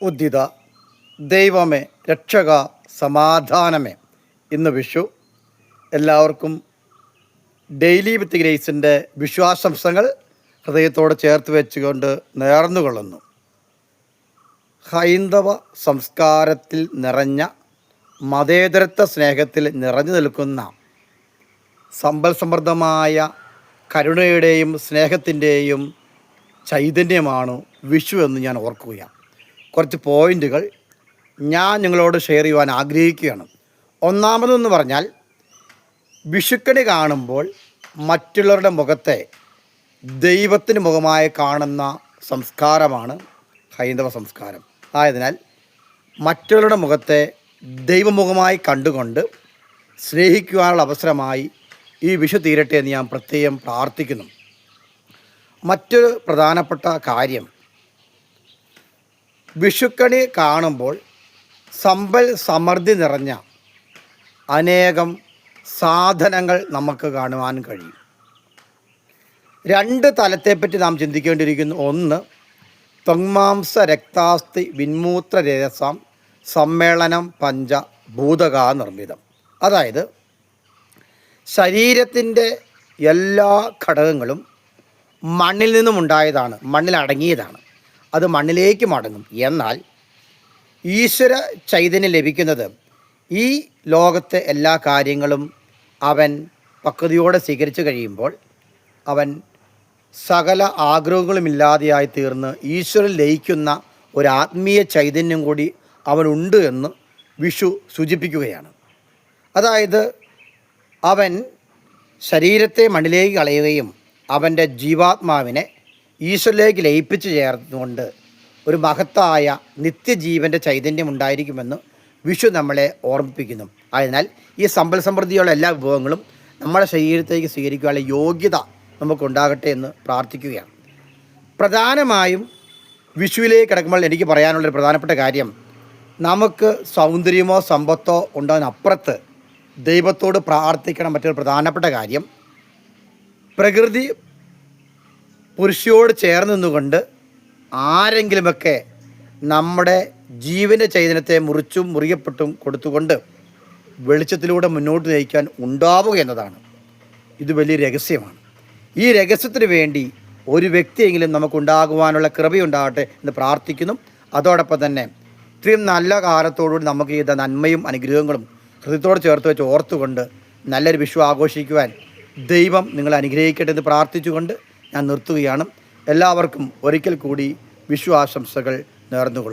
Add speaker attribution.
Speaker 1: ഉദ്ദിത ദൈവമേ രക്ഷക സമാധാനമേ. ഇന്ന് വിഷു. എല്ലാവർക്കും ഡെയിലി വിത്ത് ഗ്രേസിൻ്റെ വിശ്വാസംസങ്ങൾ ഹൃദയത്തോട് ചേർത്ത് വെച്ചുകൊണ്ട് നേർന്നുകൊള്ളുന്നു. ഹൈന്ദവ സംസ്കാരത്തിൽ നിറഞ്ഞ മതേതരത്വ സ്നേഹത്തിൽ നിറഞ്ഞു നിൽക്കുന്ന സമ്പൽ സമൃദ്ധമായ കരുണയുടെയും സ്നേഹത്തിൻ്റെയും ചൈതന്യമാണ് വിഷു എന്ന് ഞാൻ ഓർക്കുകയാണ്. കുറച്ച് പോയിൻ്റുകൾ ഞാൻ നിങ്ങളോട് ഷെയർ ചെയ്യുവാൻ ആഗ്രഹിക്കുകയാണ്. ഒന്നാമതെന്ന് പറഞ്ഞാൽ, വിഷുക്കണി കാണുമ്പോൾ മറ്റുള്ളവരുടെ മുഖത്തെ ദൈവത്തിന് മുഖമായി കാണുന്ന സംസ്കാരമാണ് ഹൈന്ദവ സംസ്കാരം. ആയതിനാൽ മറ്റുള്ളവരുടെ മുഖത്തെ ദൈവമുഖമായി കണ്ടുകൊണ്ട് സ്നേഹിക്കുവാനുള്ള അവസരമായി ഈ വിഷു തീരട്ടെ എന്ന് ഞാൻ പ്രത്യേകം പ്രാർത്ഥിക്കുന്നു. മറ്റൊരു പ്രധാനപ്പെട്ട കാര്യം, വിഷുക്കണി കാണുമ്പോൾ സമ്പൽ സമൃദ്ധി നിറഞ്ഞ അനേകം സാധനങ്ങൾ നമുക്ക് കാണുവാൻ കഴിയും. രണ്ട് തലത്തെപ്പറ്റി നാം ചിന്തിക്കേണ്ടിയിരിക്കുന്നു. ഒന്ന്, ത്വങ്മാംസ രക്താസ്തി വിന്മൂത്ര രേതസാം സമ്മേളനം പഞ്ച ഭൂതകാ നിർമ്മിതം. അതായത് ശരീരത്തിൻ്റെ എല്ലാ ഘടകങ്ങളും മണ്ണിൽ നിന്നും ഉണ്ടായതാണ്, മണ്ണിലടങ്ങിയതാണ്. അത് മണ്ണിലേക്ക് മടങ്ങും. എന്നാൽ ഈശ്വര ചൈതന്യം ലഭിക്കുന്നത് ഈ ലോകത്തെ എല്ലാ കാര്യങ്ങളും അവൻ പക്വതയോടെ സ്വീകരിച്ചു കഴിയുമ്പോൾ അവൻ സകല ആഗ്രഹങ്ങളുമില്ലാതെയായി തീർന്ന് ഈശ്വരൻ ലയിക്കുന്ന ഒരു ആത്മീയ ചൈതന്യം കൂടി അവനുണ്ട് എന്ന് വിഷു സൂചിപ്പിക്കുകയാണ്. അതായത് അവൻ ശരീരത്തെ മണ്ണിലേക്ക് കളയുകയും അവൻ്റെ ജീവാത്മാവിനെ ഈശ്വരനിലേക്ക് ലയിപ്പിച്ച് ചേർന്നുകൊണ്ട് ഒരു മഹത്തായ നിത്യജീവൻ്റെ ചൈതന്യം ഉണ്ടായിരിക്കുമെന്ന് വിഷു നമ്മളെ ഓർമ്മിപ്പിക്കുന്നു. അതിനാൽ ഈ സമ്പൽ സമൃദ്ധിയുള്ള എല്ലാ വിഭവങ്ങളും നമ്മുടെ ശരീരത്തേക്ക് സ്വീകരിക്കാനുള്ള യോഗ്യത നമുക്കുണ്ടാകട്ടെ എന്ന് പ്രാർത്ഥിക്കുകയാണ്. പ്രധാനമായും വിഷുവിലേക്ക് കിടക്കുമ്പോൾ എനിക്ക് പറയാനുള്ളൊരു പ്രധാനപ്പെട്ട കാര്യം, നമുക്ക് സൗന്ദര്യമോ സമ്പത്തോ ഉണ്ടാകുന്നതിനപ്പുറത്ത് ദൈവത്തോട് പ്രാർത്ഥിക്കണം. മറ്റൊരു പ്രധാനപ്പെട്ട കാര്യം, പ്രകൃതി പുരുഷയോട് ചേർന്ന് നിന്നുകൊണ്ട് ആരെങ്കിലുമൊക്കെ നമ്മുടെ ജീവൻ്റെ ചൈതന്യത്തെ മുറിച്ചും മുറിയപ്പെട്ടും കൊടുത്തുകൊണ്ട് വെളിച്ചത്തിലൂടെ മുന്നോട്ട് നയിക്കാൻ ഉണ്ടാവുക എന്നതാണ്. ഇത് വലിയ രഹസ്യമാണ്. ഈ രഹസ്യത്തിന് വേണ്ടി ഒരു വ്യക്തിയെങ്കിലും നമുക്കുണ്ടാകുവാനുള്ള കൃപയുണ്ടാകട്ടെ എന്ന് പ്രാർത്ഥിക്കുന്നു. അതോടൊപ്പം തന്നെ ഇത്രയും നല്ല കാലത്തോടുകൂടി നമുക്ക് ചെയ്ത നന്മയും അനുഗ്രഹങ്ങളും ഹൃദയത്തോട് ചേർത്ത് വെച്ച് ഓർത്തുകൊണ്ട് നല്ലൊരു വിഷു ആഘോഷിക്കുവാൻ ദൈവം നിങ്ങളെ അനുഗ്രഹിക്കട്ടെ എന്ന് പ്രാർത്ഥിച്ചുകൊണ്ട് ഞാൻ നിർത്തുകയാണ്. എല്ലാവർക്കും ഒരിക്കൽ കൂടി വിഷു ആശംസകൾ നേർന്നുകൊള്ളുന്നു.